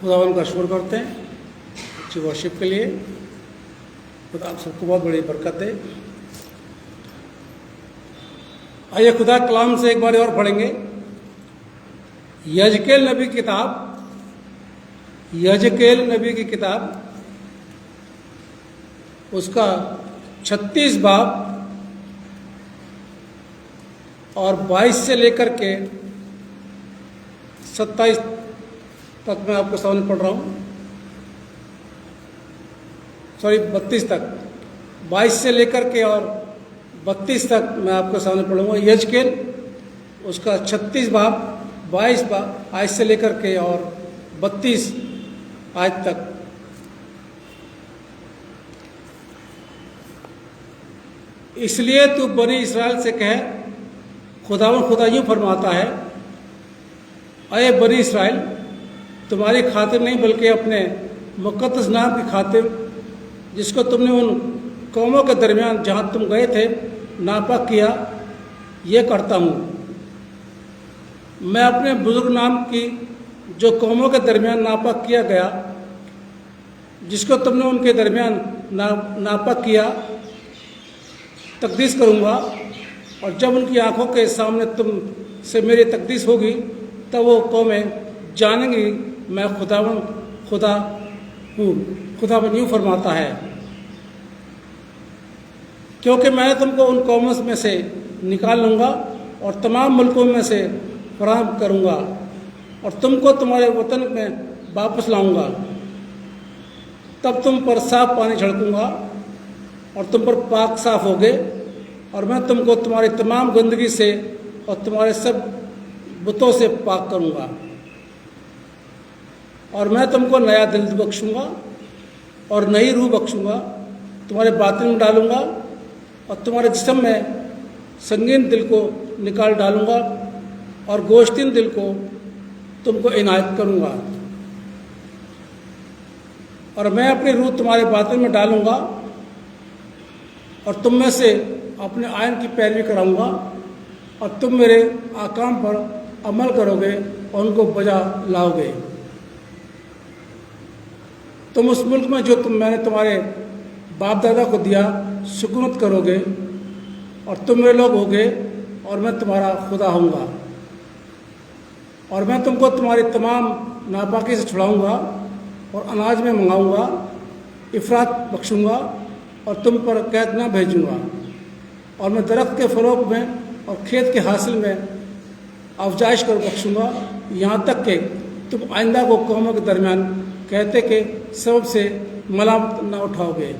खुदावन का शुक्र करते हैं अच्छी वर्शिप के लिए। खुदा आप सबको बहुत बड़ी बरकत दे। आइए खुदा कलाम से एक बार और पढ़ेंगे। यजकेल नबी की किताब उसका 36 बाब और 22 से लेकर के 27 तक मैं आपके सामने पढ़ रहा हूँ। 32 तक, 22 से लेकर के और 32 तक मैं आपके सामने पढ़ूंगा। यजकेल उसका 36 बाब 22 आयत से लेकर के और 32 आयत तक। इसलिए तू बनी इस्राएल से कह, खुदा यूँ फरमाता है, अये बनी इस्राएल, तुम्हारी खातिर नहीं बल्कि अपने मुक़द्दस नाम की खातिर, जिसको तुमने उन कौमों के दरमियान जहाँ तुम गए थे नापाक किया, ये करता हूँ। मैं अपने बुजुर्ग नाम की जो कौमों के दरमियान नापाक किया गया, जिसको तुमने उनके दरमियान नापाक किया, तकदीस करूँगा। और जब उनकी आंखों के सामने तुम से मेरी तकदीस होगी, तब वो कौमें जानेंगी मैं खुदा हूँ। खुदावन यूँ फरमाता है, क्योंकि मैं तुमको उन कौमों में से निकाल लूँगा और तमाम मुल्कों में से फराहम करूँगा और तुमको तुम्हारे वतन में वापस लाऊँगा। तब तुम पर साफ पानी छिड़कूँगा और तुम पर पाक साफ होगे, और मैं तुमको तुम्हारी तमाम गंदगी से और तुम्हारे सब बुतों से पाक करूँगा। और मैं तुमको नया दिल बख्शूँगा और नई रूह बख्शूँगा, तुम्हारे बातिन में डालूँगा और तुम्हारे जिस्म में संगीन दिल को निकाल डालूँगा और गोश्तीन दिल को तुमको इनायत करूँगा। और मैं अपनी रूह तुम्हारे बातिन में डालूँगा और तुम में से अपने आयन की पैरवी कराऊँगा, और तुम मेरे आकाम पर अमल करोगे और उनको बजा लाओगे। तुम उस मुल्क में जो मैंने तुम्हारे बाप दादा को दिया सुकूनत करोगे, और तुम मेरे लोग होगे और मैं तुम्हारा खुदा होऊंगा। और मैं तुमको तुम्हारी तमाम नापाकी से छुड़ाऊंगा और अनाज में मंगाऊंगा, इफरात बख्शूंगा और तुम पर कैद न भेजूंगा। और मैं दरख्त के फरोग में और खेत के हासिल में अफजाइश कर बख्शूंगा, यहाँ तक कि तुम आइंदा को कौमों के दरमियान कहते के सबब से मलामत न उठाओगे।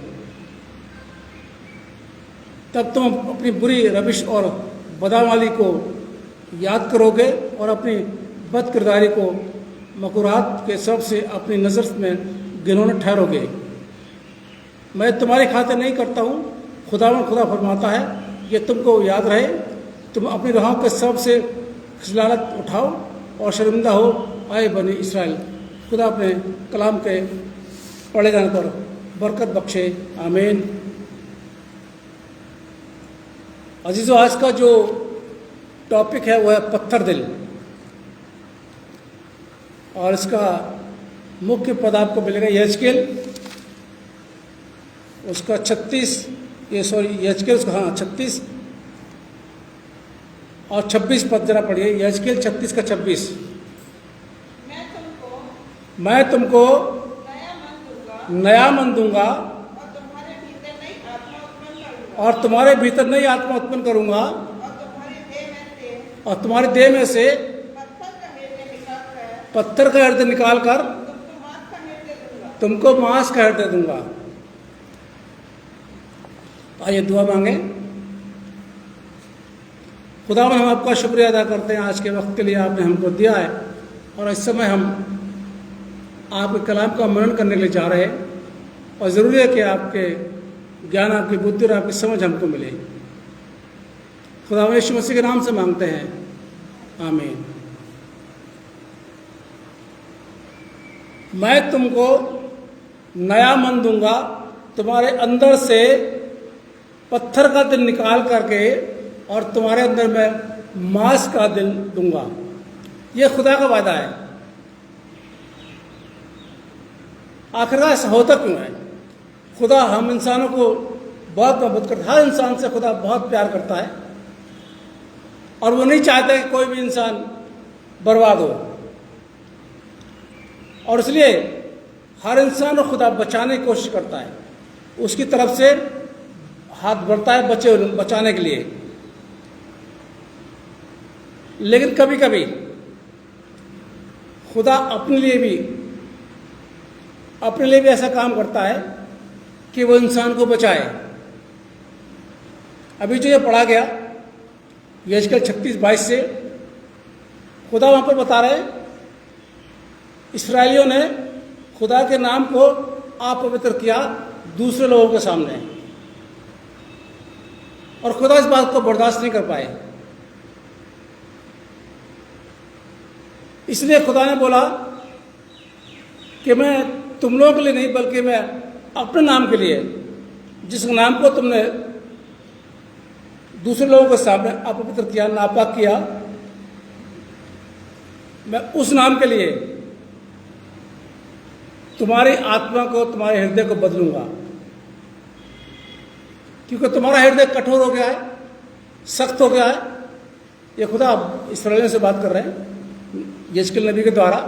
तब तुम अपनी बुरी रविश और बदआमली को याद करोगे और अपनी बद किरदारी को मकुरात के सबब से अपनी नज़र में गिनौना ठहरोगे। मैं तुम्हारी खातिर नहीं करता हूँ, खुदा फरमाता है, ये तुमको याद रहे। तुम अपनी राहों के सबब से खिजलाहट उठाओ और शर्मिंदा हो, आए बनी इस्राएल। खुदा अपने कलाम के पढ़े जाने पर बरकत बख्शे, आमीन। अजीज़ों, आज का जो टॉपिक है वो है पत्थर दिल, और इसका मुख्य पद आपको मिलेगा यजकेल उसका 36 और 26 पद जरा पढ़िए। यजकेल 36 का 26। मैं तुमको नया मन दूंगा और तुम्हारे भीतर नई आत्मा उत्पन्न करूंगा, और तुम्हारे देह में से पत्थर का हृदय निकाल कर तुमको मांस का हृदय दूंगा। आइए दुआ मांगे। खुदावन, हम आपका शुक्रिया अदा करते हैं आज के वक्त के लिए आपने हमको दिया है, और इस समय हम आपके कलाम का मनन करने के लिए जा रहे हैं, और ज़रूरी है कि आपके ज्ञान, आपकी बुद्धि और आपकी समझ हमको मिले। खुदावन यीशु मसीह के नाम से मांगते हैं, आमीन। मैं तुमको नया मन दूंगा, तुम्हारे अंदर से पत्थर का दिल निकाल करके और तुम्हारे अंदर मैं मांस का दिल दूंगा। ये खुदा का वादा है। आखिरकार ऐसा होता क्यों है? खुदा हम इंसानों को बहुत मोहब्बत करता है, हर इंसान से खुदा बहुत प्यार करता है और वो नहीं चाहता कि कोई भी इंसान बर्बाद हो, और इसलिए हर इंसान को खुदा बचाने की कोशिश करता है, उसकी तरफ से हाथ बढ़ता है बचाने के लिए। लेकिन कभी कभी खुदा अपने लिए भी ऐसा काम करता है कि वो इंसान को बचाए। अभी जो ये पढ़ा गया यहेजकेल 36:22 से, खुदा वहां पर बता रहे हैं इस्राएलियों ने खुदा के नाम को अपवित्र किया दूसरे लोगों के सामने, और खुदा इस बात को बर्दाश्त नहीं कर पाए। इसलिए खुदा ने बोला कि मैं तुम लोगों के लिए नहीं बल्कि मैं अपने नाम के लिए, जिस नाम को तुमने दूसरे लोगों के सामने अपवित्र किया, नापाक किया, मैं उस नाम के लिए तुम्हारी आत्मा को, तुम्हारे हृदय को बदलूंगा, क्योंकि तुम्हारा हृदय कठोर हो गया है, सख्त हो गया है। ये खुदा इस्राएलियों से बात कर रहे हैं यहेजकेल नबी के द्वारा।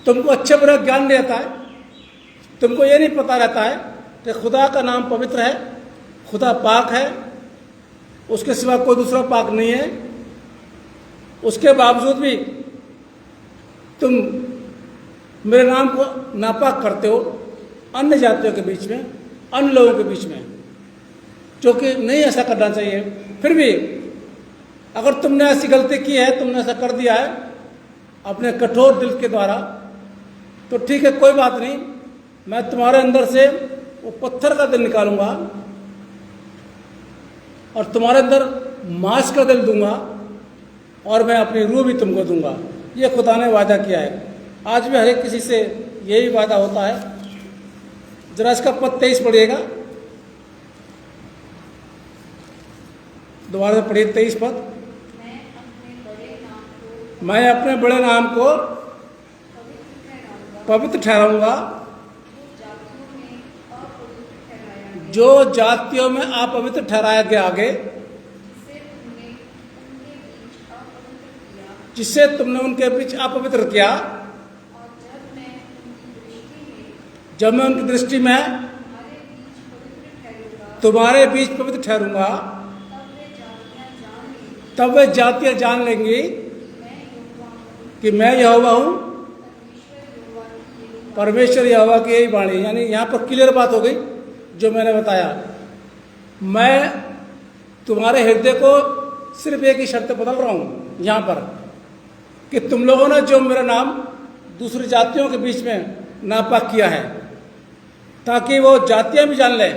तुमको अच्छे बुरे ज्ञान नहीं रहता है, तुमको ये नहीं पता रहता है कि खुदा का नाम पवित्र है, खुदा पाक है, उसके सिवा कोई दूसरा पाक नहीं है। उसके बावजूद भी तुम मेरे नाम को नापाक करते हो अन्य जातियों के बीच में, अन्य लोगों के बीच में, जो कि नहीं ऐसा करना चाहिए। फिर भी अगर तुमने ऐसी गलती की है, तुमने ऐसा कर दिया है अपने कठोर दिल के द्वारा, तो ठीक है, कोई बात नहीं, मैं तुम्हारे अंदर से वो पत्थर का दिल निकालूंगा और तुम्हारे अंदर मांस का दिल दूंगा और मैं अपनी रूह भी तुमको दूंगा। ये खुदा ने वादा किया है। आज भी हर एक किसी से यही वादा होता है। जरा इसका पद 23 पढ़िएगा, दोबारा पढ़िए 23 पद। मैं अपने बड़े नाम को पवित्र ठहराऊंगा, जो जातियों में अपवित्र ठहराया गया आगे, जिससे तुमने उनके बीच अपवित्र किया। जब मैं उनकी दृष्टि में तुम्हारे बीच पवित्र ठहरूंगा, तब वे जातियां जान लेंगी कि मैं यहोवा हूं, परमेश्वर यहोवा की यही वाणी। यानी यहां पर क्लियर बात हो गई जो मैंने बताया। मैं तुम्हारे हृदय को सिर्फ एक ही शर्त बदल रहा हूं यहां पर, कि तुम लोगों ने जो मेरा नाम दूसरी जातियों के बीच में नापाक किया है, ताकि वो जातियां भी जान लें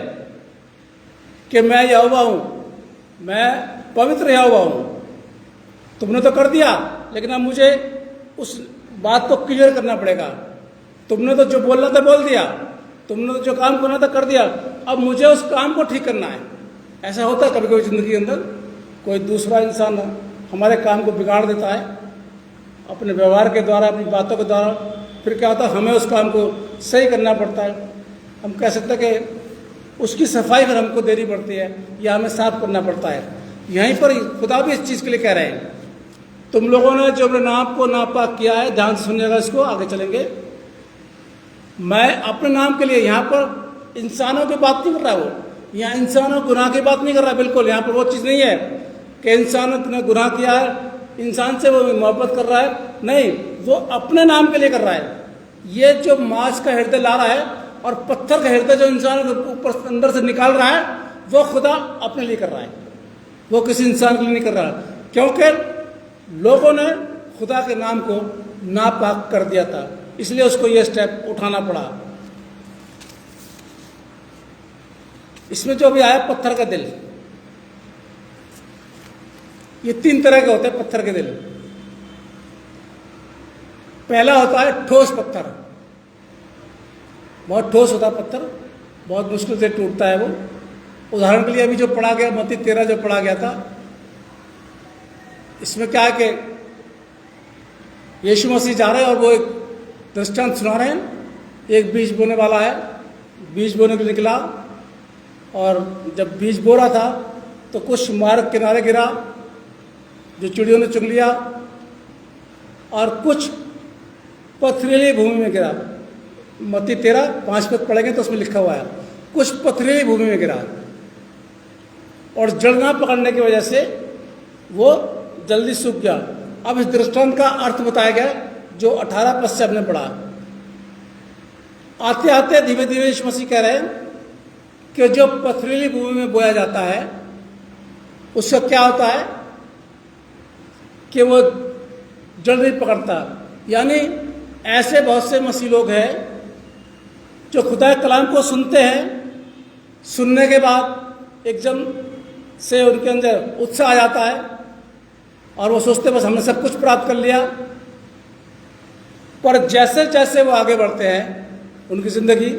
कि मैं यहोवा हूं, मैं पवित्र यहोवा हूं। तुमने तो कर दिया, लेकिन अब मुझे उस बात को क्लियर करना पड़ेगा। तुमने तो जो बोलना था बोल दिया, तुमने तो जो काम करना था कर दिया, अब मुझे उस काम को ठीक करना है। ऐसा होता है कभी कभी जिंदगी के अंदर, कोई दूसरा इंसान हमारे काम को बिगाड़ देता है अपने व्यवहार के द्वारा, अपनी बातों के द्वारा। फिर क्या होता है, हमें उस काम को सही करना पड़ता है। हम कह सकते हैं कि उसकी सफाई फिर हमको देनी पड़ती है या हमें साफ करना पड़ता है। यहीं पर खुदा भी इस चीज़ के लिए कह रहे हैं, तुम लोगों ने जो अपने नाम को नापाक किया है, ध्यान से सुनिएगा इसको, आगे चलेंगे। मैं अपने नाम के लिए, यहाँ पर इंसानों की बात नहीं कर रहा, वो यहाँ इंसानों गुनाह की बात नहीं कर रहा, बिल्कुल यहाँ पर वो चीज़ नहीं है कि इंसान ने गुनाह किया है, इंसान से वो मोहब्बत कर रहा है, नहीं, वो अपने नाम के लिए कर रहा है। ये जो मांस का हृदय ला रहा है और पत्थर का हृदय जो इंसान के ऊपर अंदर से निकाल रहा है, वो खुदा अपने लिए कर रहा है, वो किसी इंसान के लिए नहीं कर रहा, क्योंकि लोगों ने खुदा के नाम को नापाक कर दिया था, इसलिए उसको ये स्टेप उठाना पड़ा। इसमें जो भी आया पत्थर का दिल, ये 3 तरह के होते हैं पत्थर के दिल। पहला होता है ठोस पत्थर, बहुत ठोस होता है पत्थर, बहुत मुश्किल से टूटता है वो। उदाहरण के लिए अभी जो पढ़ा गया मत्ती 13 जो पढ़ा गया था, इसमें क्या है कि यीशु मसीह जा रहे हैं और वो एक दृष्टांत सुना रहे हैं। एक बीज बोने वाला है, बीज बोने के लिए निकला, और जब बीज बो रहा था तो कुछ मार्ग किनारे गिरा जो चिड़ियों ने चुग लिया, और कुछ पथरीली भूमि में गिरा। मत्ती 13:5 पद पढ़ेंगे तो उसमें लिखा हुआ है, कुछ पथरीली भूमि में गिरा, और जड़ ना पकड़ने की वजह से वो जल्दी सूख गया। अब इस दृष्टांत का अर्थ बताया गया जो 18 पद से हमने पढ़ा। आते आते धीरे धीरे यीशु मसीह कह रहे हैं कि जो पथरीली भूमि में बोया जाता है उसका क्या होता है कि वो जड़ नहीं पकड़ता। यानी ऐसे बहुत से मसीह लोग हैं जो खुदा के कलाम को सुनते हैं, सुनने के बाद एकदम से उनके अंदर उत्साह आ जाता है और वो सोचते बस हमने सब कुछ प्राप्त कर लिया। पर जैसे जैसे वो आगे बढ़ते हैं उनकी ज़िंदगी,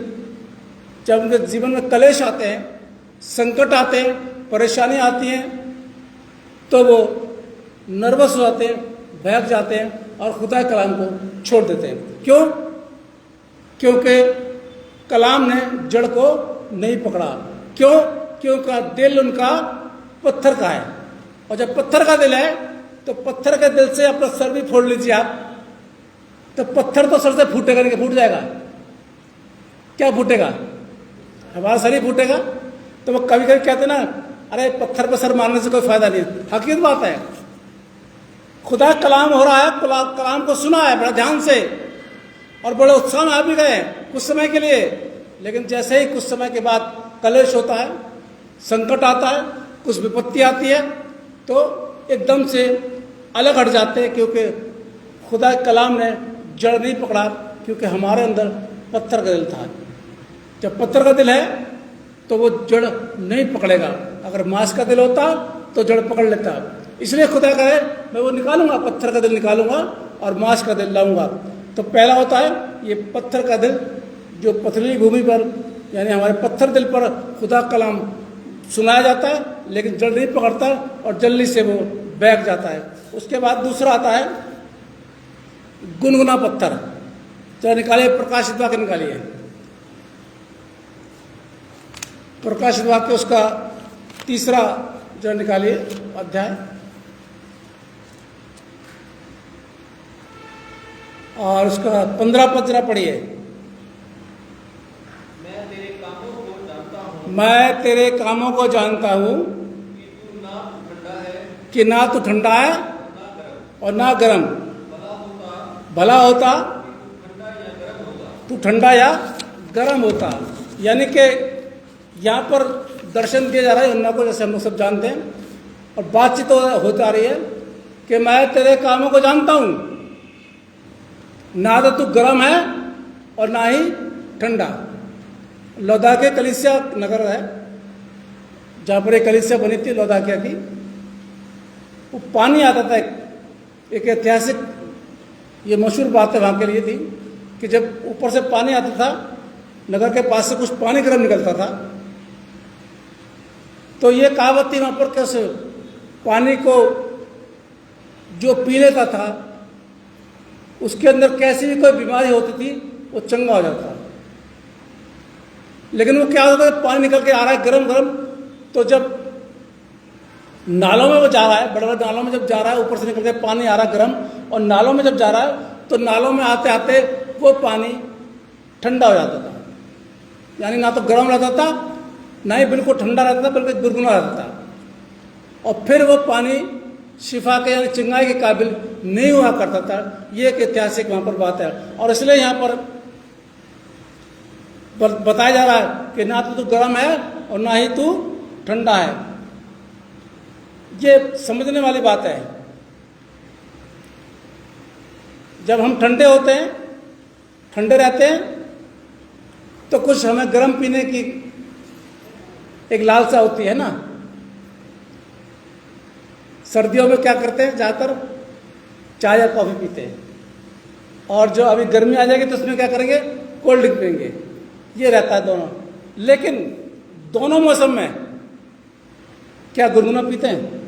जब उनके जीवन में कलेश आते हैं, संकट आते हैं, परेशानी आती हैं, तो वो नर्वस हो जाते हैं, बहक जाते हैं और खुदा के कलाम को छोड़ देते हैं। क्यों? क्योंकि कलाम ने जड़ को नहीं पकड़ा। क्यों? क्योंकि दिल उनका पत्थर का है, और जब पत्थर का दिल है तो पत्थर के दिल से अपना सर भी फोड़ लीजिए आप, तो पत्थर तो सर से फूटेगा नहीं, फूट जाएगा। क्या फूटेगा? हमारा सर ही फूटेगा। तो वो कभी कभी कहते ना, अरे पत्थर पर सर मारने से कोई फायदा नहीं। हकीकत बात है, खुदा कलाम हो रहा है, कलाम को सुना है बड़ा ध्यान से और बड़े उत्साह में आ भी गए कुछ समय के लिए, लेकिन जैसे ही कुछ समय के बाद कलेश होता है, संकट आता है, कुछ विपत्ति आती है, तो एकदम से अलग हट जाते हैं, क्योंकि खुदा कलाम ने जड़ नहीं पकड़ा, क्योंकि हमारे अंदर पत्थर का दिल था। जब पत्थर का दिल है तो वो जड़ नहीं पकड़ेगा। अगर मांस का दिल होता तो जड़ पकड़ लेता। इसलिए खुदा कहे मैं वो निकालूंगा, पत्थर का दिल निकालूंगा और मांस का दिल लाऊंगा। तो पहला होता है ये पत्थर का दिल, जो पथरीली भूमि पर यानी हमारे पत्थर दिल पर खुदा कलाम सुनाया जाता है, लेकिन जड़ नहीं पकड़ता और जल्दी से वो बैठ जाता है। उसके बाद दूसरा आता है गुनगुना पत्थर। जरा निकालिए, प्रकाशित वाक्य निकालिए, प्रकाशित वाक्य उसका 3 जरा निकालिए अध्याय, और उसका 15 पद जरा पढ़िए। मैं तेरे कामों को जानता हूँ, मैं तेरे कामों को जानता हूँ कि ना तो ठंडा है और ना गर्म। भला होता तू ठंडा या गर्म होता। यानी कि यहाँ पर दर्शन दिया जा रहा है यूहन्ना को, जैसे हम लोग सब जानते हैं, और बातचीत होती आ रही है कि मैं तेरे कामों को जानता हूँ, ना तो तू गर्म है और ना ही ठंडा। लौदाकिया कलीसिया नगर है जहाँ पर एक कलीसिया बनी थी लौदाकिया की। वो पानी आता था, एक ऐतिहासिक ये मशहूर बात है वहाँ के लिए थी कि जब ऊपर से पानी आता था, नगर के पास से कुछ पानी गर्म निकलता था, तो ये कहावत थी वहाँ पर कैसे पानी को जो पी लेता था उसके अंदर कैसी भी कोई बीमारी होती थी वो चंगा हो जाता। लेकिन वो क्या होता था, पानी निकल के आ रहा है गरम गरम, तो जब नालों में वो जा रहा है, बड़े बड़े नालों में जब जा रहा है, ऊपर से निकल के पानी आ रहा है गर्म, और नालों में जब जा रहा है तो नालों में आते आते वो पानी ठंडा हो जाता था। यानी ना तो गर्म रहता था, ना ही बिल्कुल ठंडा रहता था, बल्कि गुनगुना रहता था। और फिर वो पानी शिफा के यानी चिंगाई के काबिल नहीं हुआ करता था। ये एक ऐतिहासिक वहाँ पर बात है, और इसलिए यहाँ पर बताया जा रहा है कि ना तो तू गर्म है और ना ही तू ठंडा है। ये समझने वाली बात है। जब हम ठंडे होते हैं, ठंडे रहते हैं, तो कुछ हमें गर्म पीने की एक लालसा होती है ना। सर्दियों में क्या करते हैं, ज़्यादातर चाय या कॉफ़ी पीते हैं, और जो अभी गर्मी आ जाएगी तो उसमें क्या करेंगे, कोल्ड ड्रिंक पिएंगे। ये रहता है दोनों। लेकिन दोनों मौसम में क्या गुनगुना पीते हैं?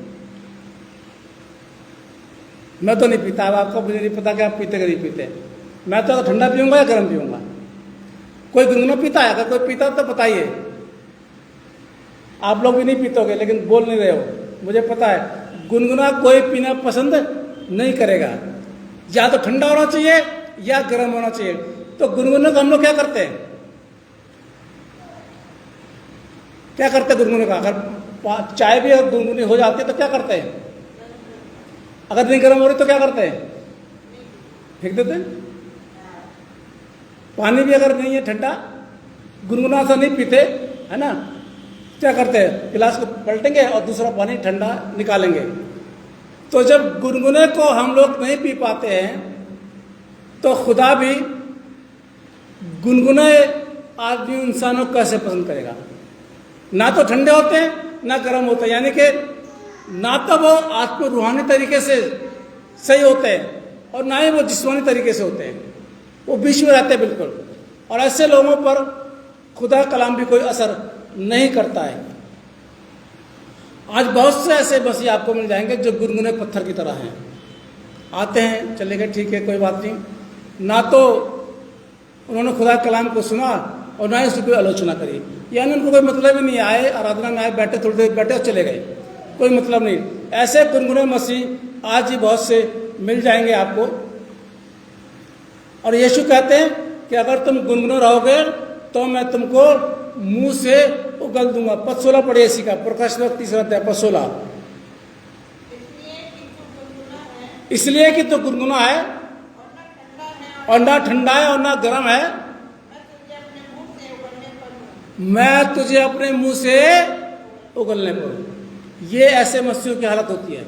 मैं तो नहीं पीता। अब आपको मुझे नहीं पता कि आप पीते कि नहीं पीते। मैं तो ठंडा पीऊंगा या गर्म पीऊंगा? कोई गुनगुना पीता है? अगर कोई पीता तो बताइए। आप लोग भी नहीं पीतोगे, लेकिन बोल नहीं रहे हो, मुझे पता है। गुनगुना कोई पीना पसंद नहीं करेगा। या तो ठंडा होना चाहिए या गर्म होना चाहिए। तो गुनगुने को हम लोग क्या करते हैं? क्या करते हैं गुनगुने का? अगर चाय भी अगर गुनगुनी हो जाती है तो क्या करते हैं? अगर नहीं गर्म हो रही तो क्या करते हैं? फेंक देते हैं। पानी भी अगर नहीं है ठंडा, गुनगुना सा नहीं पीते, है ना, क्या करते हैं? गिलास को पलटेंगे और दूसरा पानी ठंडा निकालेंगे। तो जब गुनगुने को हम लोग नहीं पी पाते हैं तो खुदा भी गुनगुने आदमी इंसानों को कैसे पसंद करेगा? ना तो ठंडे होते हैं ना गर्म होते हैं, यानी कि ना तो वो आत्म रूहानी तरीके से सही होते हैं और ना ही वो जिस्मानी तरीके से होते हैं, वो बीच में रहते हैं बिल्कुल। और ऐसे लोगों पर खुदा कलाम भी कोई असर नहीं करता है। आज बहुत से ऐसे मसीह आपको मिल जाएंगे जो गुनगुने पत्थर की तरह हैं। आते हैं, चले गए, ठीक है, कोई बात नहीं। ना तो उन्होंने खुदा कलाम को सुना और ना ही उसकी कोई आलोचना करी, यानी उनको कोई मतलब ही नहीं। आए, आराधना में आए, बैठे, थोड़ी देर बैठे और चले गए, कोई मतलब नहीं। ऐसे गुनगुने मसीह आज ही बहुत से मिल जाएंगे आपको। और यीशु कहते हैं कि अगर तुम गुनगुने रहोगे तो मैं तुमको मुंह से उगल दूंगा। पद 16 पढ़िए इसी का, प्रकाश वक्त 3 अध्याय पद 16। इसलिए कि तू गुनगुना है और ना ठंडा है और ना गर्म है, मैं तुझे अपने मुंह से उगलने पर। ये ऐसे मसीहों की हालत होती है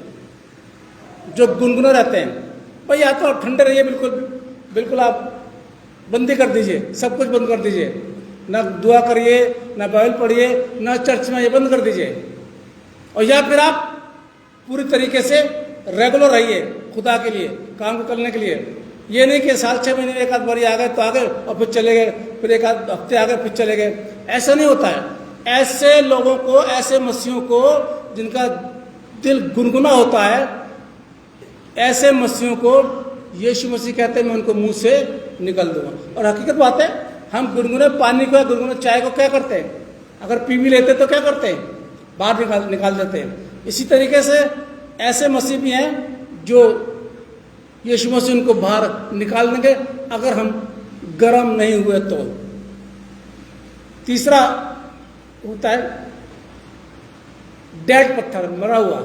जो गुनगुने रहते हैं। भाई या तो ठंडे रहिए, बिल्कुल बिल्कुल आप बंदी कर दीजिए, सब कुछ बंद कर दीजिए, ना दुआ करिए, ना बाइबल पढ़िए, ना चर्च में, ये बंद कर दीजिए। और या फिर आप पूरी तरीके से रेगुलर रहिए खुदा के लिए, काम को करने के लिए। ये नहीं कि साल 6 महीने में एक आध बारी आ गए तो आ गए और फिर चले गए, फिर एक आध हफ्ते आ गए फिर चले गए, ऐसा नहीं होता है। ऐसे लोगों को, ऐसे मसीहों को जिनका दिल गुनगुना होता है, ऐसे मसीहों को यीशु मसीह कहते हैं मैं उनको मुंह से निकल दूंगा। और हकीकत बात है, हम गुनगुने पानी को या गुनगुने चाय को क्या करते हैं? अगर पी भी लेते तो क्या करते हैं? बाहर निकाल देते हैं। इसी तरीके से ऐसे मसीह भी हैं जो यीशु मसीह उनको बाहर निकाल देंगे अगर हम गर्म नहीं हुए तो। तीसरा होता है डेड पत्थर, मरा हुआ।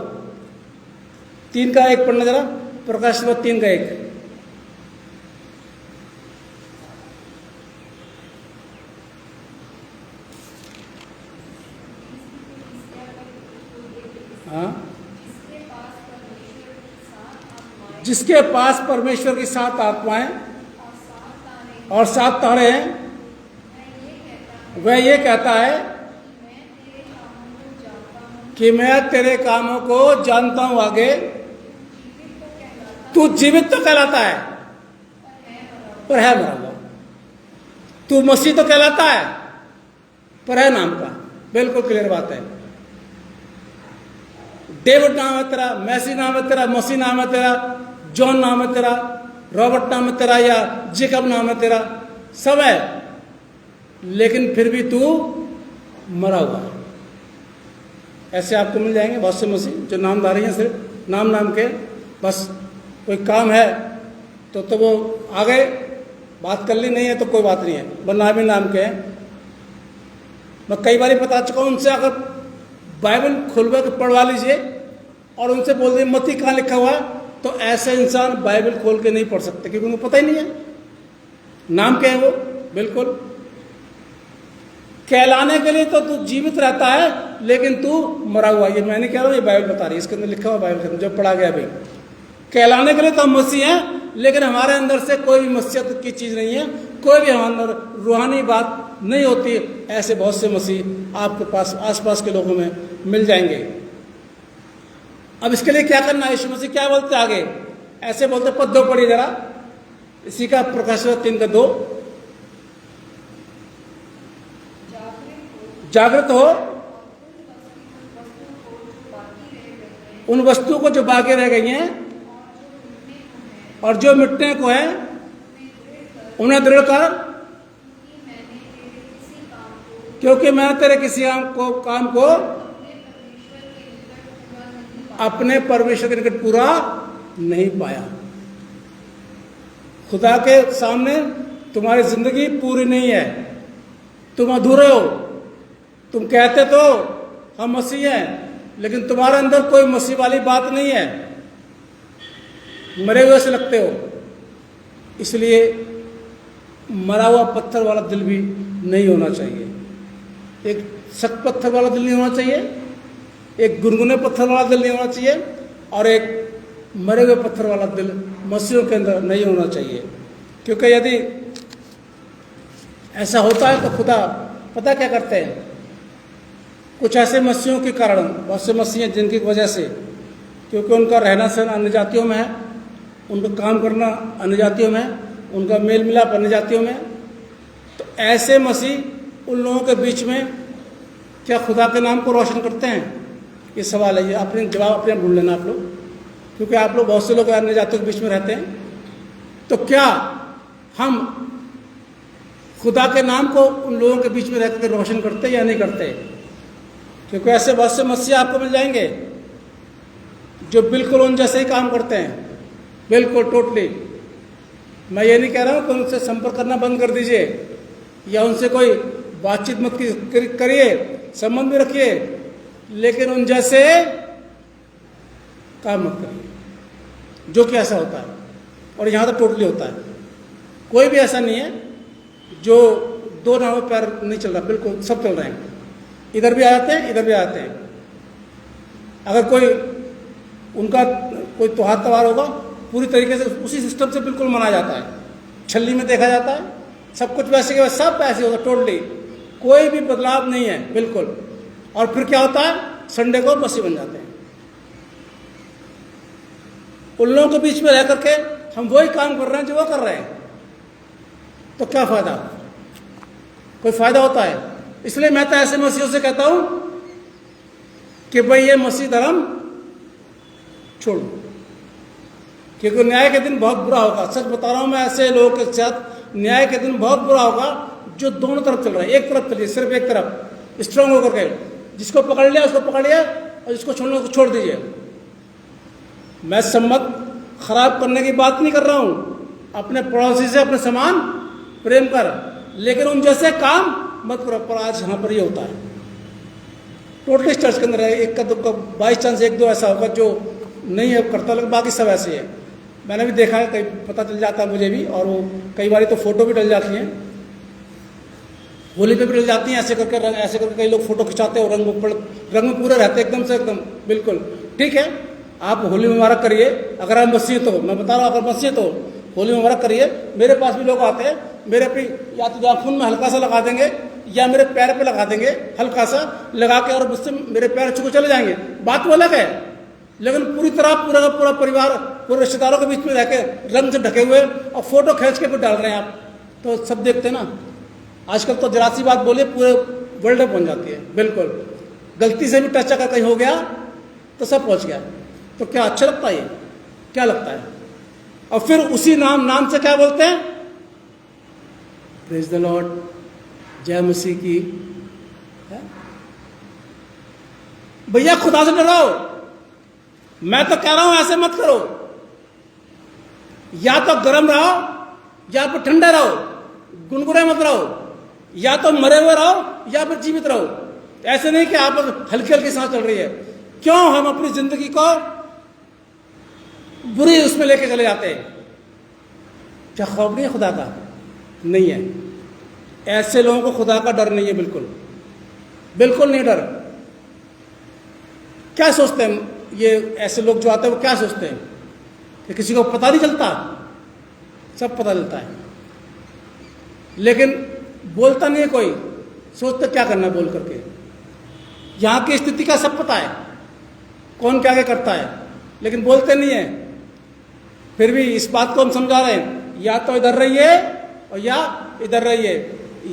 3 का 1 पढ़ना जरा, प्रकाश 3 का 1। हाँ, जिसके पास परमेश्वर की 7 आत्माएं और 7 तारे हैं, वह ये कहता है कि मैं तेरे कामों को जानता हूं। आगे, तू जीवित तो कहलाता है पर है मरा हुआ। तू मसीह तो कहलाता है पर है नाम का। बिल्कुल क्लियर बात है। डेविड नाम है तेरा, मैसी नाम है तेरा, मसीह नाम है तेरा, जॉन नाम है तेरा, रॉबर्ट नाम है तेरा, या जेकब नाम है तेरा, सब है, लेकिन फिर भी तू मरा हुआ है। ऐसे आपको मिल जाएंगे बहुत से मसीह जो नामधारी हैं, सिर्फ नाम के, बस कोई काम है तो वो आ गए, बात कर ली, नहीं है तो कोई बात नहीं है, वरना भी नाम के हैं। मैं कई बार बता चुका हूं उनसे, अगर बाइबल खुलवा के पढ़वा लीजिए और उनसे बोल दिए मत्ती कहाँ लिखा हुआ है, तो ऐसे इंसान बाइबल खोल के नहीं पढ़ सकते, क्योंकि उनको पता ही नहीं है नाम क्या है वो। बिल्कुल कहलाने के लिए तो तू जीवित रहता है, लेकिन तू मरा हुआ। ये मैं नहीं कह रहा हूं, ये बाइबल बता रही है, इसके अंदर लिखा हुआ बाइबल के अंदर जो पढ़ा गया। भाई कहलाने के लिए तो हम मसीह हैं, लेकिन हमारे अंदर से कोई भी मसीहत की चीज नहीं है, कोई भी हमारे अंदर रूहानी बात नहीं होती। ऐसे बहुत से मसीह आपके पास आसपास के लोगों में मिल जाएंगे। अब इसके लिए क्या करना है? यीशु मसीह क्या बोलते आगे? ऐसे बोलते, पद 2 पढ़िए जरा, इसी का प्रकाश 3 का 2। जागृत हो उन वस्तुओं को जो बाकी रह गई हैं और जो मिटने को है, उन्हें दृढ़ कर, क्योंकि मैंने तेरे किसी काम को अपने परमेश्वर के निकट पूरा नहीं पाया। खुदा के सामने तुम्हारी जिंदगी पूरी नहीं है, तुम अधूरे हो। तुम कहते तो हम मसीह हैं, लेकिन तुम्हारे अंदर कोई मसीह वाली बात नहीं है, मरे हुए से लगते हो। इसलिए मरा हुआ पत्थर वाला दिल भी नहीं होना चाहिए। एक सख्त पत्थर वाला दिल नहीं होना चाहिए, एक गुनगुने पत्थर वाला दिल नहीं होना चाहिए, और एक मरे हुए पत्थर वाला दिल मसीहों के अंदर नहीं होना चाहिए। क्योंकि यदि ऐसा होता है तो खुदा पता क्या करते हैं, कुछ ऐसे मसीहों के कारण, बहुत से मसीह हैं जिनकी वजह से, क्योंकि उनका रहना सहना अन्य जातियों में है, उनका काम करना अन्य जातियों में है, उनका मेल मिलाप अन्य जातियों में है, तो ऐसे मसीह उन लोगों के बीच में क्या खुदा के नाम को रोशन करते हैं? ये सवाल है। ये अपने जवाब अपने ढूंढ लेना आप लोग, क्योंकि आप लोग बहुत से लोग अन्य जातियों के बीच में रहते हैं। तो क्या हम खुदा के नाम को उन लोगों के बीच में रहकर के रोशन करते या नहीं करते? क्योंकि ऐसे बहुत से मसीह आपको मिल जाएंगे जो बिल्कुल उन जैसे ही काम करते हैं, बिल्कुल टोटली। मैं ये नहीं कह रहा हूँ कि उनसे संपर्क करना बंद कर दीजिए या उनसे कोई बातचीत मत करिए, संबंध भी रखिए, लेकिन उन जैसे काम मत करिए, जो कि ऐसा होता है। और यहाँ तो टोटली होता है। कोई भी ऐसा नहीं है जो दो नाव पैर नहीं चल रहा, बिल्कुल सब चल रहे हैं, इधर भी आ जाते हैं, इधर भी आ जाते हैं। अगर कोई उनका कोई त्योहार होगा, पूरी तरीके से उसी सिस्टम से बिल्कुल मनाया जाता है, छल्ली में देखा जाता है, सब कुछ वैसे के वैसे, सब ऐसे होगा टोटली, कोई भी बदलाव नहीं है बिल्कुल। और फिर क्या होता है, संडे को मसीह बन जाते हैं। उन लोगों के बीच में रह करके हम वही काम कर रहे हैं जो वो कर रहे हैं, तो क्या फायदा? कोई फायदा होता है? इसलिए मैं तो ऐसे मसीहों से कहता हूं कि भाई ये मसीह धर्म छोड़ो, क्योंकि न्याय के दिन बहुत बुरा होगा। सच बता रहा हूं मैं, ऐसे लोगों के साथ न्याय के दिन बहुत बुरा होगा जो दोनों तरफ चल रहा है। एक तरफ चलिए, सिर्फ एक तरफ स्ट्रांग होकर के, जिसको पकड़ लिया उसको पकड़ लिया और जिसको छोड़ना उसको छोड़ दीजिए। मैं सम्मत खराब करने की बात नहीं कर रहा हूं, अपने पड़ोसी से अपने समान प्रेम कर, लेकिन उन जैसे काम मत करो। पर आज यहाँ पर ये होता है टोटली चर्च के अंदर है, एक का दुक्का बाई चांस एक दो ऐसा होगा जो नहीं है करता, लेकिन बाकी सब ऐसे है। मैंने भी देखा है, कई पता चल जाता है मुझे भी, और वो कई बार तो फोटो भी डल जाती हैं, होली पे भी डल जाती हैं, ऐसे करके रंग, ऐसे करके कई लोग फोटो खिंचाते हैं और रंग में पूरे रहते हैं एकदम से एकदम बिल्कुल। ठीक है, आप होली मुबारक करिए, अगर आप मसीह तो, मैं बता रहा हूँ अगर मसीह तो होली मुबारक करिए। मेरे पास भी लोग आते हैं, मेरे पे या तो नाखून में हल्का सा लगा देंगे या मेरे पैर पे लगा देंगे, हल्का सा लगा के, और मुझसे मेरे पैर छू के चले जाएंगे, बात वो अलग है। लेकिन पूरी तरह पूरा का पूरा परिवार, पूरे रिश्तेदारों के बीच में रह के रंग से ढके हुए और फोटो खींच के फिर डाल रहे हैं आप, तो सब देखते हैं ना। आजकल तो जरा सी बात बोलिए पूरे वर्ल्ड में पहुंच जाती है, बिल्कुल। गलती से भी टच अगर कहीं हो गया तो सब पहुंच गया। तो क्या अच्छा लगता है? ये क्या लगता है? और फिर उसी नाम से क्या बोलते हैं? प्रेज द लॉर्ड, जय मसीह की। भैया खुदा से डरो, मैं तो कह रहा हूं ऐसे मत करो। या तो गर्म रहो या फिर ठंडे रहो, गुनगुने मत रहो, या तो मरे हुए रहो या फिर जीवित रहो। ऐसे नहीं कि आप हल्की हल्की सांस चल रही है। क्यों हम अपनी जिंदगी को बुरी उसमें लेके चले जाते हैं? क्या खौफ नहीं है खुदा का? नहीं है। ऐसे लोगों को खुदा का डर नहीं है, बिल्कुल बिल्कुल नहीं डर। क्या सोचते हैं ये ऐसे लोग जो आते हैं, वो क्या सोचते हैं कि किसी को पता नहीं चलता? सब पता चलता है, लेकिन बोलता नहीं है कोई। सोचते क्या करना बोल करके। यहाँ की स्थिति का सब पता है, कौन क्या क्या करता है, लेकिन बोलते नहीं है। फिर भी इस बात को हम समझा रहे हैं, या तो इधर रहिए और या इधर रहिए,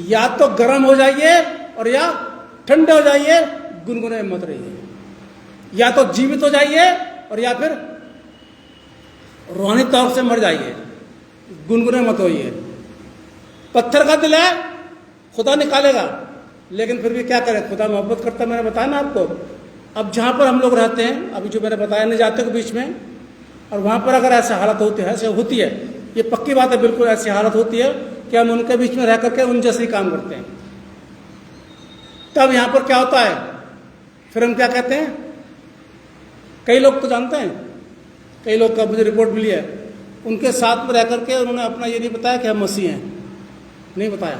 या तो गर्म हो जाइए और या ठंडे हो जाइए, गुनगुने मत रहिए। या तो जीवित हो जाइए और या फिर रूहानी तौर से मर जाइए, गुनगुने मत होइए। पत्थर का दिल है, खुदा निकालेगा, लेकिन फिर भी क्या करें, खुदा मोहब्बत करता है, मैंने बताया ना आपको। अब जहाँ पर हम लोग रहते हैं, अभी जो मैंने बताया निजातियों के बीच में, और वहाँ पर अगर ऐसे हालत होती है, ऐसे होती है, ये पक्की बात है, बिल्कुल ऐसी हालत होती है कि हम उनके बीच में रह करके उन जैसे ही काम करते हैं। तब यहाँ पर क्या होता है, फिर हम क्या कहते हैं, कई लोग तो जानते हैं, कई लोग का मुझे रिपोर्ट मिली है, उनके साथ में रह करके उन्होंने अपना ये नहीं बताया कि हम मसीह हैं, नहीं बताया,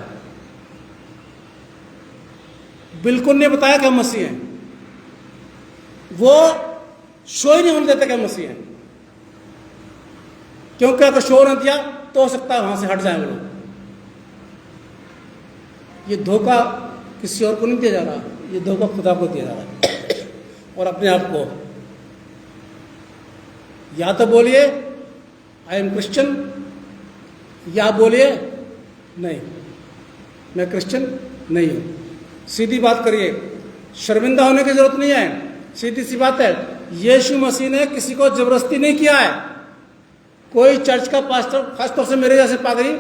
बिल्कुल नहीं बताया कि हम मसीह हैं। वो शो ही नहीं होने देते कि हम मसीह हैं, क्योंकि अगर शो न दिया तो हो सकता है वहां से हट जाए वो लोग। ये धोखा किसी और को नहीं दिया जा रहा, ये धोखा खुदा को दिया जा रहा है और अपने आप को। या तो बोलिए आई एम क्रिश्चियन, या बोलिए नहीं मैं क्रिश्चियन नहीं हूं। सीधी बात करिए, शर्मिंदा होने की जरूरत नहीं है, सीधी सी बात है। यीशु मसीह ने किसी को जबरदस्ती नहीं किया है। कोई चर्च का पास्टर, खासतौर से मेरे जैसे पादरी,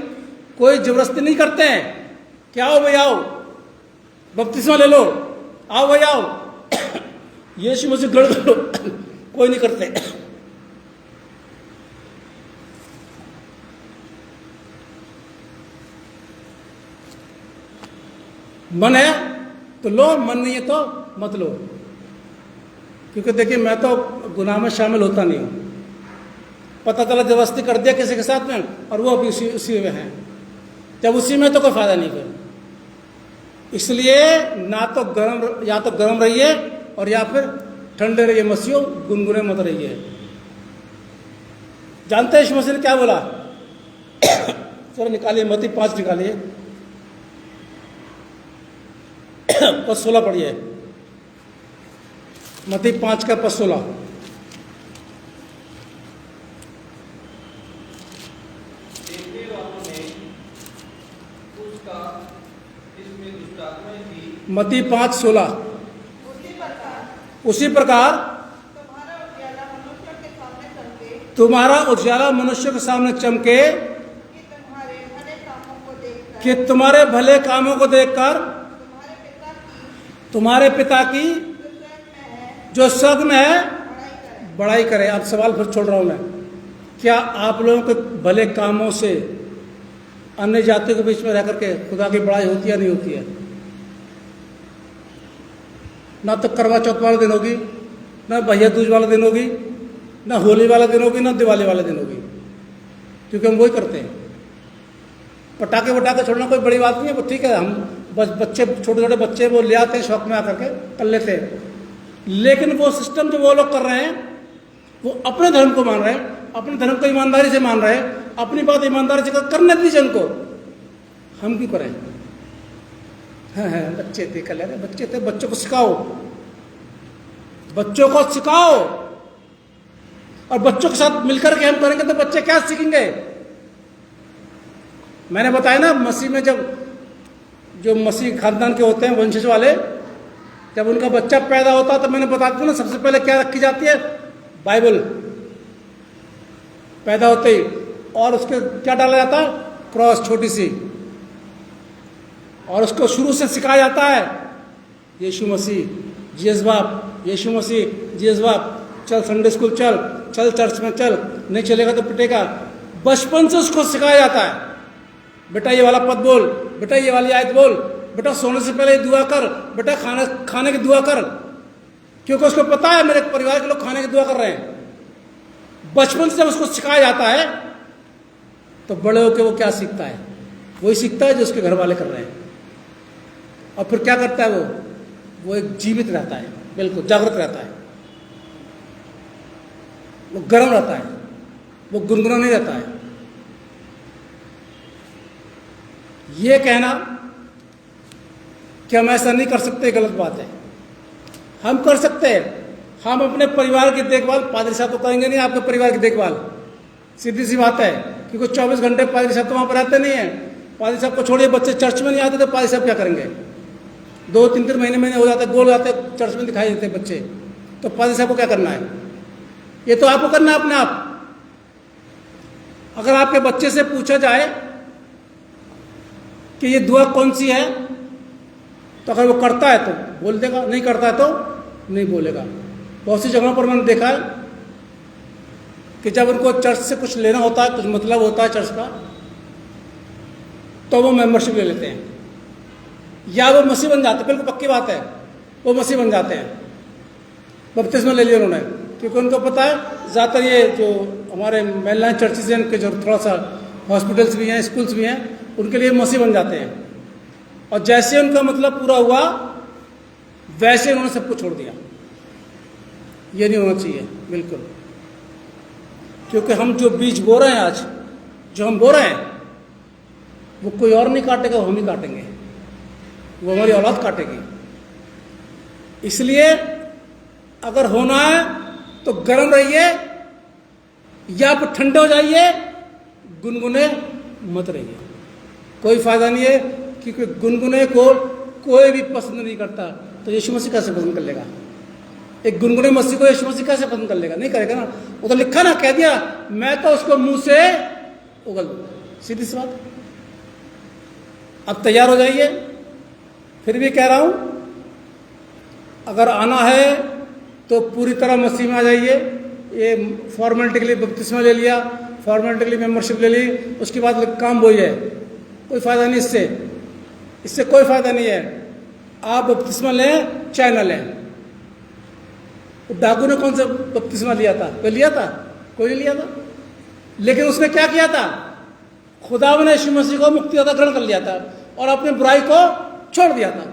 कोई जबरदस्ती नहीं करते हैं कि आओ भाई आओ बपतिस्मा ले लो, आओ भाई आओ यीशु मसीह ग्रहण कर लो, कोई नहीं करते। मन है तो लो, मन नहीं है तो मत लो, क्योंकि देखिए मैं तो गुनाह में शामिल होता नहीं हूं। पता चला जबरदस्ती कर दिया किसी के साथ में और वो अभी उसी में है, जब उसी में तो कोई फायदा नहीं फिर। इसलिए ना तो गर्म, या तो गर्म रहिए और या फिर ठंडे रहिए, मसीहो गुनगुने मत रहिए। जानते हैं यीशु मसीह ने क्या बोला? चलो निकालिए, मत्ती 5 निकालिए, पद 16 पढ़िए, मत्ती 5 का पद 16। देखने वालों ने उसका इसमें दुष्टात्माएं थी। मत्ती 5:16। उसी प्रकार तुम्हारा उजाला मनुष्य के सामने चमके कि तुम्हारे भले कामों को देखकर तुम्हारे पिता की जो स्वर्ग में है बड़ाई करे। अब सवाल फिर छोड़ रहा हूं मैं, क्या आप लोगों के भले कामों से अन्य जातियों के बीच में रह करके खुदा की बड़ाई होती है नहीं होती है? ना तो करवा चौथ वाले दिन होगी, ना भैया दूज वाले दिन होगी, ना होली वाला दिन होगी, ना दिवाली वाले दिन होगी, क्योंकि हम वही करते हैं। पटाखे वटाखे छोड़ना कोई बड़ी बात नहीं है, वो ठीक है, हम बस बच्चे, छोटे छोटे बच्चे वो ले आते हैं शौक में आकर के कर लेते हैं, लेकिन वो सिस्टम जो वो लोग कर रहे हैं वो अपने धर्म को मान रहे हैं, अपने धर्म को ईमानदारी से मान रहे हैं, अपनी बात ईमानदारी से करने दीजिए उनको, हम क्यों करें? हाँ, बच्चे थे, कर लेते बच्चे थे, बच्चों को सिखाओ, बच्चों को सिखाओ, और बच्चों के साथ मिलकर के हम करेंगे तो बच्चे क्या सीखेंगे? मैंने बताया ना, मसीह में जब जो मसीह खानदान के होते हैं वंशज वाले, जब उनका बच्चा पैदा होता है तो मैंने बता दिया ना, सबसे पहले क्या रखी जाती है? बाइबल पैदा होते ही, और उसके क्या डाला जाता है? क्रॉस छोटी सी, और उसको शुरू से सिखाया जाता है यीशु मसीह जीसस बाप, यीशु मसीह जीसस बाप, चल संडे स्कूल चल, चल चर्च में चल, नहीं चलेगा तो पिटेगा। बचपन से उसको सिखाया जाता है, बेटा ये वाला पद बोल, बेटा ये वाली आयत बोल, बेटा सोने से पहले दुआ कर, बेटा खाने की दुआ कर, क्योंकि उसको पता है मेरे परिवार के लोग खाने की दुआ कर रहे हैं। बचपन से जब उसको सिखाया जाता है तो बड़े होकर वो क्या सीखता है? वही सीखता है जो उसके घर वाले कर रहे हैं, और फिर क्या करता है वो एक जीवित रहता है, बिल्कुल जागृत रहता है, वो गर्म रहता है, वो गुनगुना नहीं रहता है। ये कहना कि हम ऐसा नहीं कर सकते गलत बात है। हम कर सकते हैं, हम अपने परिवार की देखभाल, पादरी साहब तो करेंगे नहीं आपके परिवार की देखभाल, सीधी सी बात है, क्योंकि 24 घंटे पादरी साहब तो वहां पर रहते नहीं है। पादरी साहब को छोड़िए, बच्चे चर्च में नहीं आते तो पादरी साहब क्या करेंगे? 2-3 महीने हो जाते, गोल जाते, चर्च में दिखाई देते बच्चे, तो पादरी साहब को क्या करना है? ये तो आपको करना है अपने आप। अगर आपके बच्चे से पूछा जाए कि ये दुआ कौन सी है, तो अगर वो करता है तो बोल देगा, नहीं करता है तो नहीं बोलेगा। बहुत सी जगहों पर मैंने देखा है कि जब उनको चर्च से कुछ लेना होता है, कुछ मतलब होता है चर्च का, तो वो मेंबरशिप ले लेते हैं या वो मसीह बन जाते हैं। बिल्कुल पक्की बात है, वो मसीह बन जाते हैं, बपतिस्मा ले लिया उन्होंने, क्योंकि उनको पता है ज़्यादातर ये जो हमारे मेनलाइन चर्चेज हैं, उनके जो थोड़ा सा हॉस्पिटल्स भी हैं, स्कूल्स भी हैं, उनके लिए मसीह बन जाते हैं। और जैसे उनका मतलब पूरा हुआ वैसे उन्होंने सब कुछ छोड़ दिया। ये नहीं होना चाहिए बिल्कुल, क्योंकि हम जो बीज बो रहे हैं आज, जो हम बो रहे हैं, वो कोई और नहीं काटेगा, वो हम ही काटेंगे, वो हमारी औलाद काटेगी। इसलिए अगर होना है तो गर्म रहिए या फिर ठंडे हो जाइए, गुनगुने मत रहिए। कोई फायदा नहीं है, क्योंकि गुनगुने को कोई भी पसंद नहीं करता, तो यीशु मसीह कैसे पसंद कर लेगा? एक गुनगुने मसीह को यीशु मसीह कैसे पसंद कर लेगा? नहीं करेगा ना। वो तो लिखा ना, कह दिया मैं तो उसको मुंह से उगल दूंगा, सीधी सी बात। अब तैयार हो जाइए। फिर भी कह रहा हूं, अगर आना है तो पूरी तरह मसीह में आ जाइए। ये फॉर्मेलिटी के लिए बपतिस्मा ले लिया, फॉर्मेलिटी के लिए मेंबरशिप ले ली, उसके बाद काम वही है, कोई फायदा नहीं इससे कोई फायदा नहीं है। आप बपतिस्मा लें चाहे न लें। डाकू ने कौन सा बपतिस्मा लिया था? कोई लिया था? कोई नहीं लिया था। लेकिन उसने क्या किया था? खुदा ने यीशु मसीह को मुक्तिदाता ग्रहण कर लिया था और अपने बुराई को छोड़ दिया था।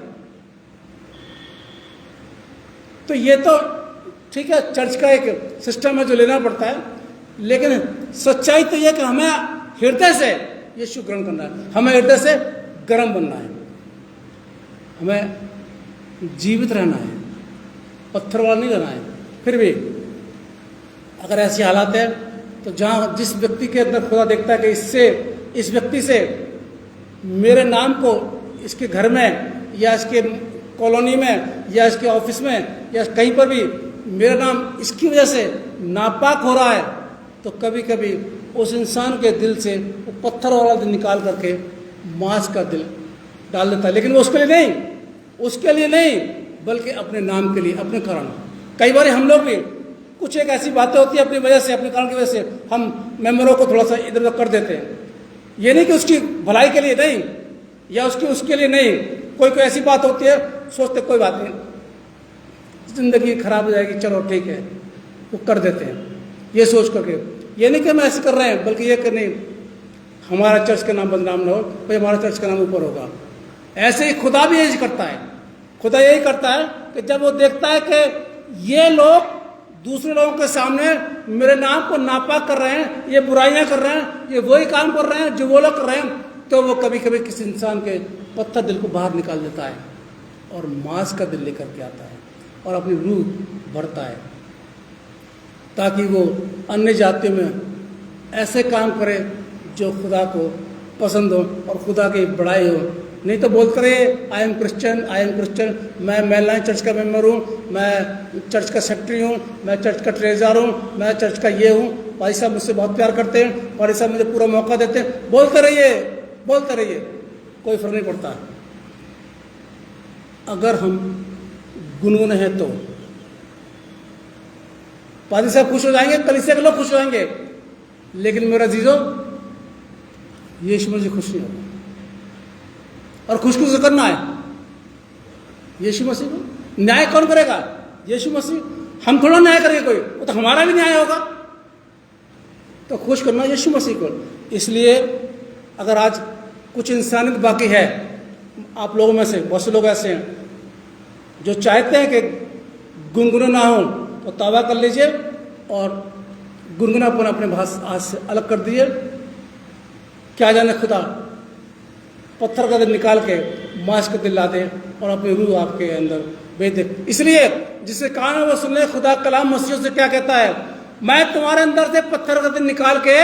तो ये तो ठीक है, चर्च का एक सिस्टम है जो लेना पड़ता है, लेकिन सच्चाई तो यह कि हमें हृदय से यीशु ग्रहण करना है, हमें हृदय से गर्म बनना है, हमें जीवित रहना है, पत्थर वाला नहीं रहना है। फिर भी अगर ऐसी हालात है तो जहाँ जिस व्यक्ति के अंदर खुदा देखता है कि इस व्यक्ति से मेरे नाम को इसके घर में या इसके कॉलोनी में या इसके ऑफिस में या कहीं पर भी मेरा नाम इसकी वजह से नापाक हो रहा है, तो कभी कभी उस इंसान के दिल से वो पत्थर वाला दिल निकाल करके मांस का दिल डाल देता है। लेकिन वो उसके लिए नहीं, बल्कि अपने नाम के लिए, अपने कारण। कई बार हम लोग भी कुछ एक ऐसी बातें होती है अपनी वजह से, अपने कारण की वजह से हम मेंबरों को थोड़ा सा इधर उधर कर देते हैं। ये नहीं कि उसकी भलाई के लिए नहीं या उसके लिए नहीं, कोई ऐसी बात होती है, सोचते कोई बात नहीं, जिंदगी खराब हो जाएगी, चलो ठीक है, वो कर देते हैं ये सोच करके। ये नहीं कि हम ऐसे कर रहे हैं, बल्कि ये कि नहीं हमारा चर्च का नाम बदनाम ना हो, भाई हमारा चर्च का नाम ऊपर होगा। ऐसे ही खुदा भी यही करता है। खुदा यही करता है कि जब वो देखता है कि ये लोग दूसरे लोगों के सामने मेरे नाम को नापाक कर रहे हैं, ये बुराइयां कर रहे हैं, ये वही काम कर रहे हैं जो वो लोग कर रहे हैं, तो वो कभी कभी किसी इंसान के पत्थर दिल को बाहर निकाल देता है और मांस का दिल लेकर के आता है और अपनी रूह भरता है, ताकि वो अन्य जातियों में ऐसे काम करे जो खुदा को पसंद हो और खुदा की बड़ाई हो। नहीं तो बोलते रहे आई एम क्रिश्चियन, मैं मेनलाइन चर्च का मेंबर हूँ, मैं चर्च का सेक्रेटरी हूँ, मैं चर्च का ट्रेजर हूँ, मैं चर्च का ये हूँ, भाई साहब मुझसे बहुत प्यार करते हैं, भाई साहब मुझे पूरा मौका देते हैं। बोलते रहिए, कोई फर्क नहीं पड़ता। अगर हम गुनगुने हैं तो पादी साहब खुश हो जाएंगे, कलीसिया के लोग खुश हो जाएंगे, लेकिन मेरा जीजो यीशु मसीह खुश नहीं होगा। और खुश किसे करना है? यीशु मसीह को। न्याय कौन करेगा? यीशु मसीह। हम थोड़ा न्याय करेंगे कोई, वो तो हमारा भी न्याय होगा। तो खुश करना यीशु मसीह को। इसलिए अगर आज कुछ इंसानियत बाकी है आप लोगों में से, बहुत से लोग ऐसे हैं जो चाहते हैं कि गुनगुना ना हो, तो तौबा कर लीजिए और गुनगुनापन अपने भाषा से अलग कर दीजिए। क्या जाने खुदा पत्थर का दिल निकाल के मांस का दिल ला दे और अपनी रूह आपके अंदर भेज दे। इसलिए जिसे कान है वो सुन ले, खुदा कलाम मसीह से क्या कहता है? मैं तुम्हारे अंदर से पत्थर का दिल निकाल के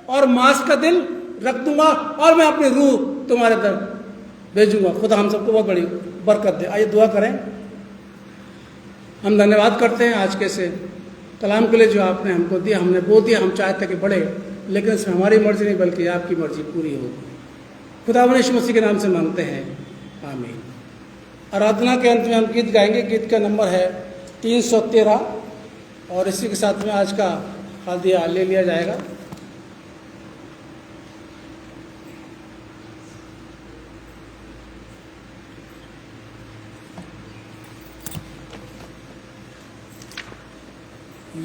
और मांस का दिल रख दूंगा और मैं अपनी रूह तुम्हारे अंदर भेजूंगा। खुदा हम सबको बहुत बड़ी बरकत दे। आइए दुआ करें। हम धन्यवाद करते हैं आज के से कलाम के लिए जो आपने हमको दिया। हमने बोल दिया, हम चाहते कि बढ़े, लेकिन इसमें हमारी मर्जी नहीं बल्कि आपकी मर्जी पूरी हो। खुदावंद यीशु मसीह के नाम से मांगते हैं, आमीन। आराधना के अंत में हम गीत गाएंगे। गीत का नंबर है 313 और इसी के साथ में आज का हादिया ले लिया जाएगा।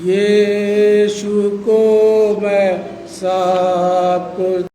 यीशु को मैं सब कुछ